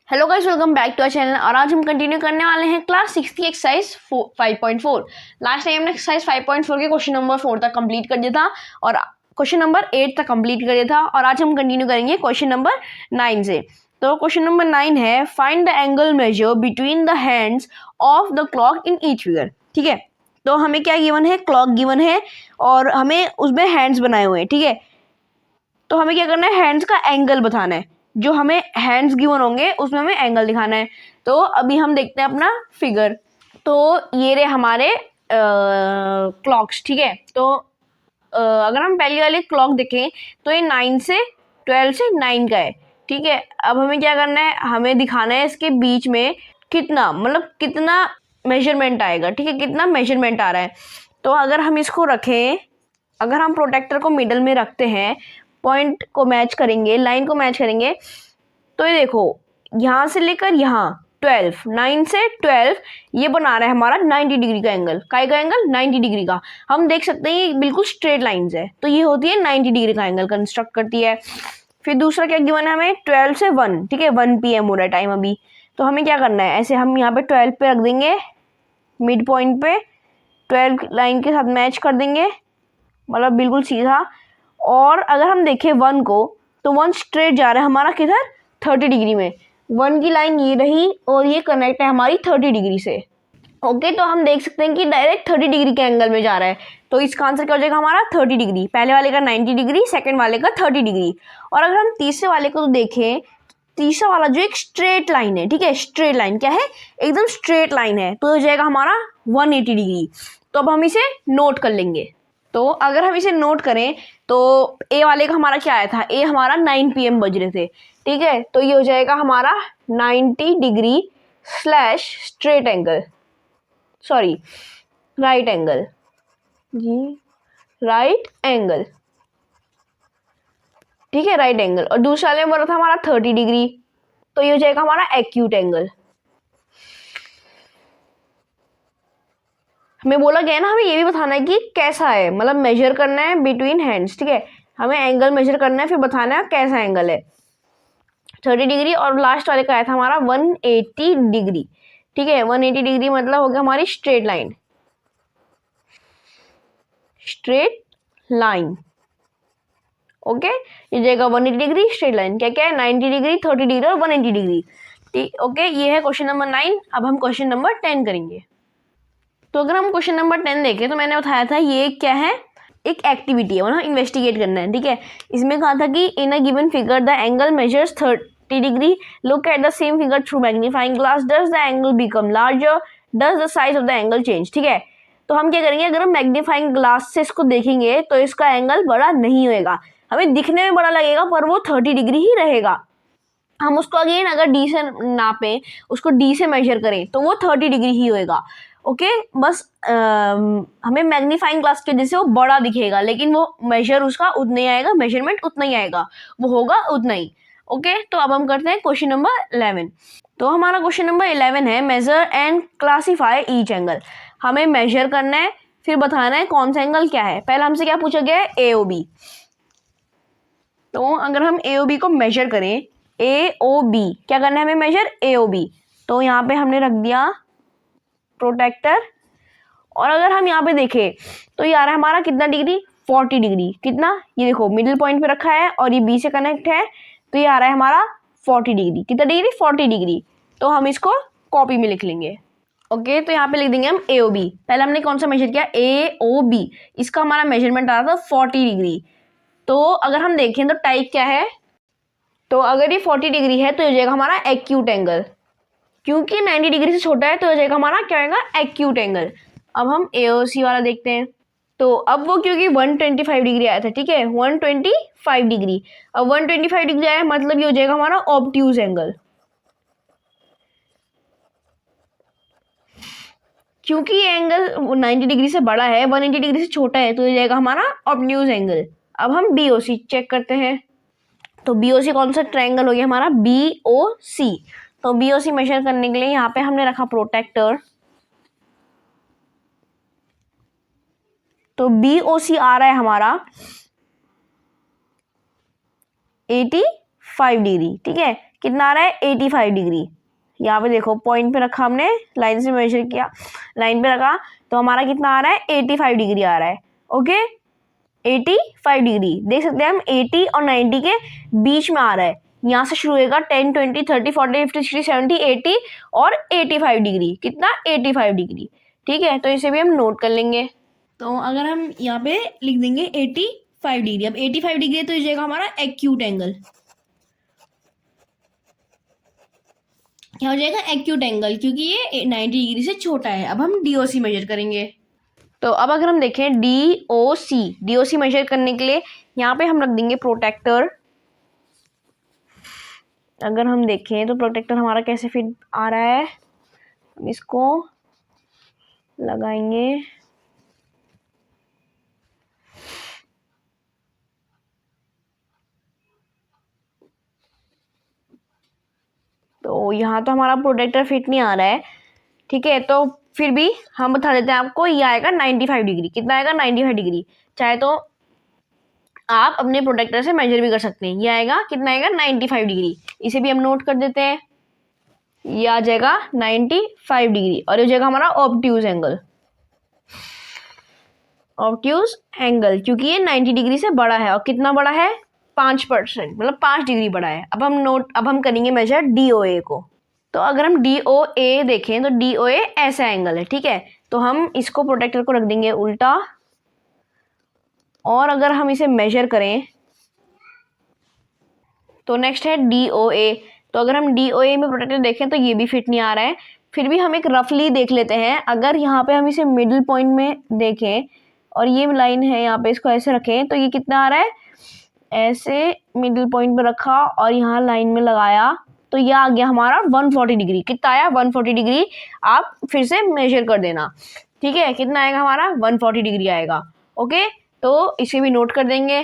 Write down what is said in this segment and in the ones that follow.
Hello guys, welcome back to our channel. और आज हम कंटिन्यू करने वाले हैं क्लास 6 की एक्सरसाइज 5.4। लास्ट टाइम हमने एक्सरसाइज 5.4 के क्वेश्चन नंबर 4 तक कंप्लीट कर दिया था और क्वेश्चन नंबर 8 तक कंप्लीट कर दिया था। और आज हम कंटिन्यू करेंगे क्वेश्चन नंबर 9 से। तो क्वेश्चन नंबर 9 है, find the angle measure between the hands of the clock in each figure. ठीक है, तो हमें क्या गिवन है, क्लॉक गिवन है और हमें उसमें हैंड्स बनाए हुए हैं। ठीक है, तो हमें क्या करना है, हैंड्स का एंगल बताना है। जो हमें हैंड्स गिवन होंगे उसमें हमें एंगल दिखाना है। तो अभी हम देखते हैं अपना फिगर। तो ये रहे हमारे क्लॉक्स। ठीक है, तो अगर हम पहले वाले क्लॉक देखें तो ये 9 से 12 से 9 का है। ठीक है, अब हमें क्या करना है, हमें दिखाना है इसके बीच में कितना, मतलब कितना मेजरमेंट आएगा। ठीक है, कितना मेजरमेंट आ रहा है। तो अगर हम इसको रखें, अगर हम प्रोटेक्टर को मिडल में रखते हैं, पॉइंट को मैच करेंगे, लाइन को मैच करेंगे, तो ये देखो यहाँ से लेकर यहाँ 12, 9 से 12 ये बना रहा है हमारा 90 डिग्री का एंगल। काय का एंगल? 90 डिग्री का। हम देख सकते हैं ये बिल्कुल स्ट्रेट लाइंस है, तो ये होती है 90 डिग्री का एंगल कंस्ट्रक्ट करती है। फिर दूसरा क्या गिवन है हमें, 12 से 1। ठीक है, 1 PM हो रहा है टाइम अभी। तो हमें क्या करना है, ऐसे हम यहाँ पे 12 पे रख देंगे, मिड पॉइंट पे 12 लाइन के साथ मैच कर देंगे, मतलब बिल्कुल सीधा। और अगर हम देखें 1 को, तो 1 स्ट्रेट जा रहा है हमारा किधर, 30 डिग्री में। 1 की लाइन ये रही और ये कनेक्ट है हमारी 30 डिग्री से। ओके, तो हम देख सकते हैं कि डायरेक्ट 30 डिग्री के एंगल में जा रहा है। तो इसका आंसर क्या हो जाएगा हमारा, 30 डिग्री। पहले वाले का 90 डिग्री, सेकंड वाले का 30 डिग्री। और अगर हम तीसरे वाले को तो देखें, तीसरा वाला जो एक स्ट्रेट लाइन है, ठीक है, स्ट्रेट लाइन क्या है, एकदम स्ट्रेट लाइन है, तो हो जाएगा हमारा 180 डिग्री। तो अब हम इसे नोट कर लेंगे। तो अगर हम इसे नोट करें तो ए वाले का हमारा क्या आया था, ए हमारा 9 PM बज रहे थे। ठीक है, तो ये हो जाएगा हमारा 90 degree slash straight angle, sorry right angle G, right angle. ठीक है, राइट एंगल। और दूसरा वाले में बोला था हमारा 30 डिग्री, तो ये हो जाएगा हमारा एक्यूट एंगल। हमें बोला गया है ना, हमें ये भी बताना है कि कैसा है, मतलब मेजर करना है बिटवीन हैंड्स। ठीक है, हमें एंगल मेजर करना है, फिर बताना है कैसा एंगल है। 30 डिग्री और लास्ट वाले का आया था हमारा 180 डिग्री। ठीक है, 180 डिग्री मतलब हो गया हमारी straight line, straight line. Okay, ये जाएगा 180 डिग्री स्ट्रेट लाइन। क्या क्या है, 90 डिग्री, 30 डिग्री और 180 डिग्री। ठीक, ओके, ये है क्वेश्चन नंबर 9। अब हम क्वेश्चन नंबर 10 करेंगे। तो अगर हम क्वेश्चन नंबर 10 देखें तो मैंने बताया था ये क्या है, एक एक्टिविटी है, मतलब इन्वेस्टिगेट करना है। ठीक है, इसमें कहा था कि in a given figure the angle measures 30 डिग्री, look at the same figure through magnifying glass, does the angle become larger, does the size of the angle change. ठीक है, तो हम क्या करेंगे, अगर हम मैग्नीफाइंग ग्लास से इसको देखेंगे तो इसका एंगल बड़ा नहीं होएगा, हमें दिखने में बड़ा लगेगा पर वो 30 डिग्री ही रहेगा। हम उसको अगेन अगर डी से नापें, उसको डी से मेजर करें तो वो 30 डिग्री ही होएगा। ओके, बस हमें मैग्नीफाइंग ग्लास के जैसे वो बड़ा दिखेगा, लेकिन वो मेजर उसका उतना ही आएगा, मेजरमेंट उतना ही आएगा, वो होगा उतना ही। ओके, तो अब हम करते हैं क्वेश्चन नंबर 11। तो हमारा क्वेश्चन नंबर 11 है, measure and classify each angle. हमें मेजर करना है, फिर बताना है कौन सा एंगल क्या है। पहले हमसे क्या पूछा गया है, AOB। तो अगर हम AOB को मेजर करें, AOB क्या करना है हमें मेजर, AOB। तो यहाँ पे हमने रख दिया प्रोटेक्टर। और अगर हम यहाँ पे देखें तो ये आ रहा है हमारा कितना डिग्री, 40 डिग्री। कितना, ये देखो मिडिल पॉइंट पे रखा है और ये B से कनेक्ट है, तो ये आ रहा है हमारा 40 डिग्री। कितना डिग्री, 40 डिग्री। तो हम इसको कॉपी में लिख लेंगे। ओके, तो यहाँ पे लिख देंगे हम AOB। पहले हमने कौन सा मेजर किया, AOB, इसका हमारा मेजरमेंट आ रहा था 40 डिग्री। तो अगर हम देखें तो टाइप क्या है, तो अगर ये 40 डिग्री है तो हो जाएगा हमारा एक्यूट एंगल, क्योंकि 90 डिग्री से छोटा है तो हो जाएगा हमारा क्या होगा, एक्यूट एंगल। अब हम AOC वाला देखते हैं। तो अब वो क्योंकि 125 डिग्री आया था, ठीक है, 125 डिग्री। अब 125 डिग्री आया मतलब ये हो जाएगा हमारा ऑब्ट्यूज एंगल, क्योंकि ये एंगल 90 डिग्री से बड़ा है, 180 डिग्री से छोटा है, तो ये जाएगा हमारा ऑब्ट्यूज एंगल। अब हम BOC चेक करते हैं। तो BOC कौन सा ट्रायंगल हो गया हमारा, BOC। तो BOC मेजर करने के लिए यहाँ पे हमने रखा प्रोटेक्टर। तो BOC आ रहा है हमारा 5 डिग्री, ठीक है। कितना आ रहा है 85 डिग्री। यहाँ पे देखो पॉइंट पे रखा हमने, लाइन से मेजर किया, लाइन पे रखा, तो हमारा कितना आ रहा है 85 डिग्री आ रहा है। ओके 85 डिग्री देख सकते हैं हम, 80 और 90 के बीच में आ रहा है। यहाँ से शुरू होगा 10, 20, 30, 40, 50, 60, 70, 80 और 85 डिग्री। कितना 85 डिग्री, ठीक है। तो इसे भी हम नोट कर लेंगे। तो अगर हम यहाँ पे लिख देंगे 85 डिग्री, अब 85 डिग्री तो इस जगह हमारा एक्यूट एंगल क्या हो जाएगा, एक्यूट एंगल, क्योंकि ये 90 डिग्री से छोटा है। अब हम डीओसी मेजर करेंगे। तो अब अगर हम देखें डीओसी मेजर करने के लिए यहाँ पे हम रख देंगे प्रोटेक्टर। अगर हम देखें तो प्रोटेक्टर हमारा कैसे फिट आ रहा है, हम इसको लगाएंगे। तो यहाँ तो हमारा प्रोटेक्टर फिट नहीं आ रहा है, ठीक है। तो फिर भी हम बता देते हैं आपको, ये आएगा 95 डिग्री। कितना आएगा 95 डिग्री। चाहे तो आप अपने प्रोटेक्टर से मेजर भी कर सकते हैं। ये आएगा कितना आएगा 95 डिग्री। इसे भी हम नोट कर देते हैं। ये आ जाएगा 95 डिग्री और ये हो जाएगा हमारा ऑब्ट्यूज एंगल, क्योंकि ये 90 डिग्री से बड़ा है। और कितना बड़ा है 5%, मतलब 5 डिग्री बड़ा है। अब हम करेंगे मेजर DOA को। तो अगर हम DOA देखें तो DOA ऐसा एंगल है, ठीक है। तो हम इसको प्रोटेक्टर को रख देंगे उल्टा, और अगर हम इसे मेजर करें तो नेक्स्ट है DOA। तो अगर हम DOA में प्रोटेक्टर देखें तो ये भी फिट नहीं आ रहा है। फिर भी हम एक रफली देख लेते हैं। अगर यहाँ पे हम इसे मिडिल पॉइंट में देखें और ये लाइन है यहाँ पे, इसको ऐसे रखें तो ये कितना आ रहा है, ऐसे मिडिल पॉइंट पे रखा और यहाँ लाइन में लगाया तो ये आ गया हमारा 140 डिग्री। कितना आया 140 डिग्री। आप फिर से मेजर कर देना, ठीक है। कितना आएगा हमारा 140 डिग्री आएगा। ओके तो इसे भी नोट कर देंगे।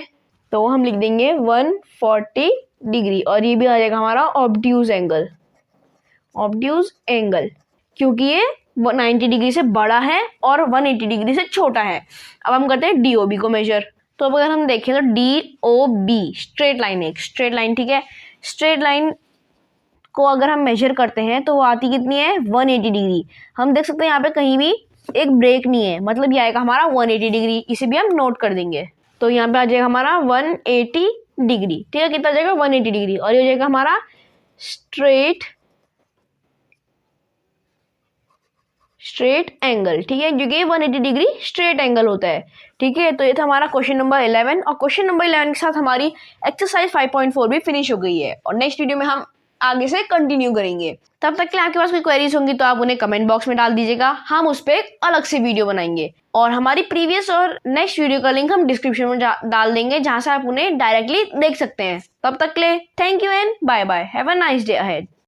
तो हम लिख देंगे 140 डिग्री और ये भी आ जाएगा हमारा ऑब्ट्यूज एंगल, क्योंकि ये 90 डिग्री से बड़ा है और 180 डिग्री से छोटा है। अब हम करते हैं DOB को मेजर। तो अगर हम देखें तो DOB स्ट्रेट लाइन है, एक स्ट्रेट लाइन, ठीक है। स्ट्रेट लाइन को अगर हम मेजर करते हैं तो वो आती कितनी है 180 डिग्री। हम देख सकते हैं यहाँ पे कहीं भी एक ब्रेक नहीं है, मतलब ये आएगा हमारा 180 डिग्री। इसे भी हम नोट कर देंगे। तो यहाँ पे आ जाएगा हमारा 180 डिग्री, ठीक है। कितना जाएगा 180 डिग्री और ये हो जाएगा हमारा स्ट्रेट एंगल, ठीक है, क्योंकि 180 डिग्री स्ट्रेट एंगल होता है, ठीक है। तो ये था हमारा क्वेश्चन नंबर 11 और क्वेश्चन नंबर 11 के साथ हमारी एक्सरसाइज 5.4 भी फिनिश हो गई है और नेक्स्ट वीडियो में हम आगे से कंटिन्यू करेंगे। तब तक के लिए आपके पास कोई क्वेरीज होंगी तो आप उन्हें कमेंट बॉक्स में डाल दीजिएगा, हम उस पर अलग से वीडियो बनाएंगे। और हमारी प्रीवियस और नेक्स्ट वीडियो का लिंक हम डिस्क्रिप्शन में डाल देंगे, जहां से आप उन्हें डायरेक्टली देख सकते हैं। तब तक के लिए thank you and bye bye, have a nice day ahead.